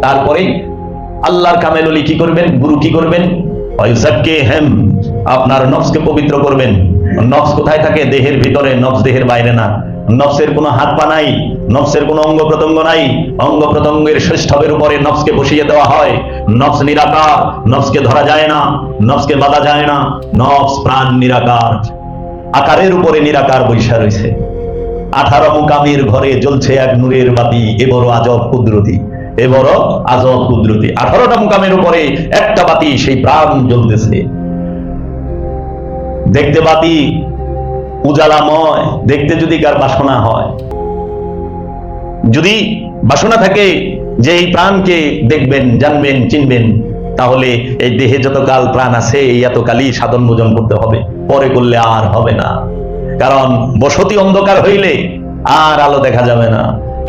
তারপরে আল্লাহর কামেল ওলি কি করবেন, গুরু কি করবেন, আপনার নফসকে পবিত্র করবেন। নফস কোথায় থাকে? দেহের ভিতরে, নফস দেহের বাইরে না। নফসের কোনো হাত পা নাই, নফসের কোনো অঙ্গ প্রত্যঙ্গ নাই। অঙ্গ প্রত্যঙ্গের শ্রেষ্ঠের উপরে নফসকে বসিয়ে দেওয়া হয়। নফস নিরাকার, নফসকে ধরা যায় না, নফসকে বাধা যায় না। নফস প্রাণ নিরাকার, আকারের উপরে নিরাকার বৈশা রয়েছে। 18 মুকামের ঘরে জ্বলছে এক নূরের বাতি, এ বড় আজব কুদরতি, এ বড় আজব কুদরতি। 18টা মুকামের উপরে একটা বাতি, সেই প্রাণ জ্বলতেছে। দেখতে বাতি উজালাময়, দেখতে যদি কার বাসনা হয়, যদি বাসনা থাকে যে এই প্রাণকে দেখবেন, জানবেন, চিনবেন, তাহলে এই দেহে যতকাল প্রাণ আছে এই এতকালই সাধন ভোজন করতে হবে, পরে করলে আর হবে না। কারণ বসতি অন্ধকার হইলে আর আলো দেখা যাবে না।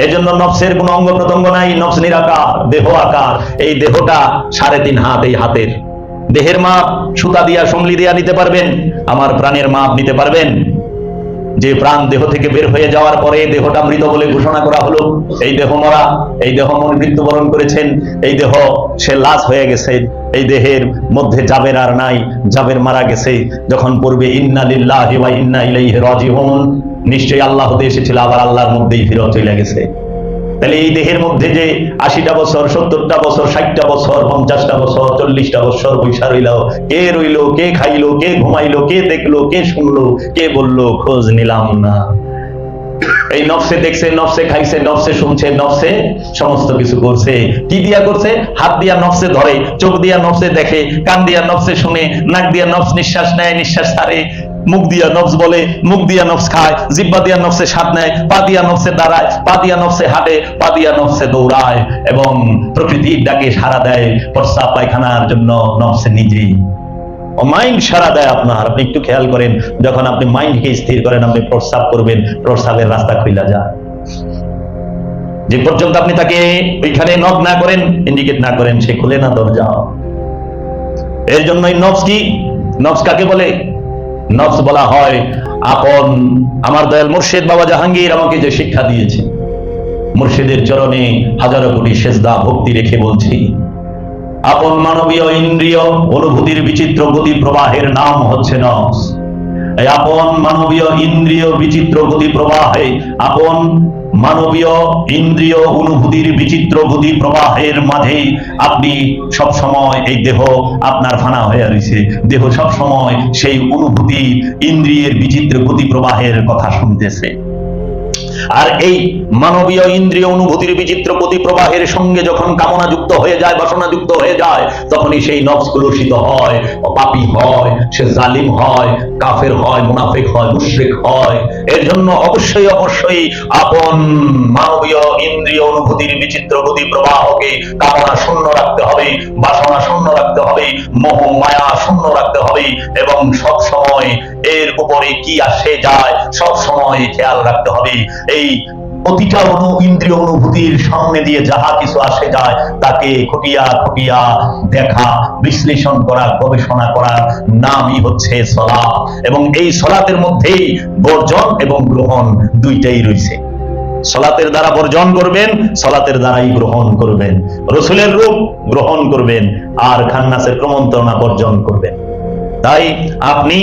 এই জন্য নফসের কোন অঙ্গ প্রত্যঙ্গ নাই, নফস নিরাকার, দেহ আকার। এই দেহটা 3.5 হাত, এই হাতের দেহের মাপ সুতা দিয়া, সমলি দিয়া নিতে পারবেন? আমার প্রাণের মাপ নিতে পারবেন? যে প্রাণ দেহ থেকে বের হয়ে যাওয়ার পরে দেহটা মৃত বলে ঘোষণা করা হলো, এই দেহ মরা, এই দেহ মৃত্যুবরণ করেছেন, এই দেহ সে লাশ হয়ে গেছে, এই দেহের মধ্যে জাবের আর নাই, জাবের মারা গেছে। যখন পড়বে ইন্না লিল্লাহি ওয়া ইন্না ইলাইহি রাজিউন, নিশ্চয়ই আল্লাহ হতে এসেছিল, আবার আল্লাহর মধ্যেই ফিরে চলে গেছে। তাহলে এই দেহের মধ্যে যে 80টা বছর, 70টা বছর, 60টা বছর, 50টা বছর, 40টা বছর বৈশা রইল, কে রইল, কে খাইলো, কে ঘুমাইলো, কে দেখলো, কে শুনলো, কে বললো, খোঁজ নিলাম না। এই নফসে দেখছে, নফসে খাইছে, নফসে শুনছে, নফসে সমস্ত কিছু করছে। কি দিয়া করছে? হাত দিয়া নফসে ধরে, চোখ দিয়া নফসে দেখে, কান দিয়া নফসে শুনে, নাক দিয়া নফস নিঃশ্বাস নেয়, নিঃশ্বাস ছাড়ে, মুখ দিয়া নফস বলে, মুখ দিয়া নফস খায়, জিহ্বা দিয়া নফসে স্বাদ নেয়, পা দিয়া নফসে দাঁড়ায়, পা দিয়া নফসে হাঁটে, পা দিয়া নফসে দৌড়ায়, এবং প্রকৃতির ডাকে সাড়া দেয় প্রস্রাব পায়খানার জন্য নফসে নিজেই। মাইন্ড সারা দেয় আপনার। আপনি একটু খেয়াল করেন, যখন আপনি মাইন্ডকে স্থির করেন, আপনি প্রস্রাব করবেন, প্রস্রাবের রাস্তা খুলে যায়। যে পর্যন্ত আপনি তাকে ওইখানে নক না করেন, ইন্ডিকেট না করেন, সে খুলে না দরজা। এর জন্যই নফস কি, নফস কাকে বলে? নফস বলা হয় আপন। আমার দয়াল মুর্শিদ বাবা জাহাঙ্গীর আমাকে যে শিক্ষা দিয়েছে, মুর্শিদের চরণে হাজারো কোটি সেজদা ভক্তি রেখে বলছি, আপন মানবীয় ইন্দ্রিয় অনুভূতির বিচিত্র গতি প্রবাহের নাম হচ্ছে নফস। এই আপন মানবীয় ইন্দ্রিয় বিচিত্র গতি প্রবাহে, আপন মানবীয় ইন্দ্রিয় অনুভূতির বিচিত্র গতি প্রবাহের মাঝে আপনি সব সময়, এই দেহ আপনার ফানা হয়ে রয়েছে, দেহ সব সময় সেই অনুভূতি ইন্দ্রিয়ের বিচিত্র গতি প্রবাহের কথা শুনতেছে। আর এই মানবীয় ইন্দ্রিয় অনুভূতির বিচিত্র গতি প্রবাহের সঙ্গে যখন কামনা যুক্ত হয়ে যায়, বাসনা যুক্ত হয়ে যায়, তখনই সেই নফস কলুষিত হয়, পাপী হয়, সে জালিম হয়, কাফের হয়, মুনাফিক হয়, মুশরিক হয়। এর জন্য অবশ্যই অবশ্যই আপন মানবীয় ইন্দ্রিয় অনুভূতির বিচিত্র গতি প্রবাহকে কামনা শূন্য রাখতে হবে, বাসনা শূন্য রাখতে হবে, মোহ মায়া শূন্য রাখতে হবে, এবং সব সময় এর উপরে কি আসে যায় সব সময় খেয়াল রাখতে হবে। এই প্রতিটা ইন্দ্রিয় অনুভূতির সামনে দিয়ে যাহা কিছু আসে যায় তাকে খুঁটিয়া খুঁটিয়া দেখা, বিশ্লেষণ করা, গবেষণা করার নামই হচ্ছে সালাত। এবং এই সালাতের মধ্যেই বর্জন এবং গ্রহণ দুইটাই রয়েছে। সালাতের দ্বারা বর্জন করবেন, সালাতের দ্বারাই গ্রহণ করবেন। রসুলের রূপ গ্রহণ করবেন, আর খান্নাসের প্রমন্ত্রণা বর্জন করবেন। তাই আপনি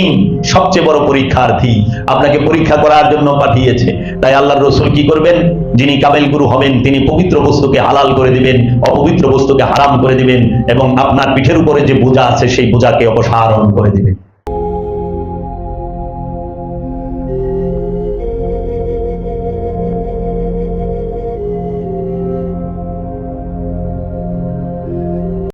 সবচেয়ে বড় পরীক্ষার্থী, আপনাকে পরীক্ষা করার জন্য পাঠিয়েছে। তাই আল্লাহর রসুল কি করবেন? যিনি কামেল গুরু হবেন, তিনি পবিত্র বস্তুকে হালাল করে দিবেন, অপবিত্র বস্তুকে হারাম করে দিবেন, এবং আপনার পিঠের উপরে যে বোঝা আছে সেই বোঝাকে অপসারণ করে দিবেন।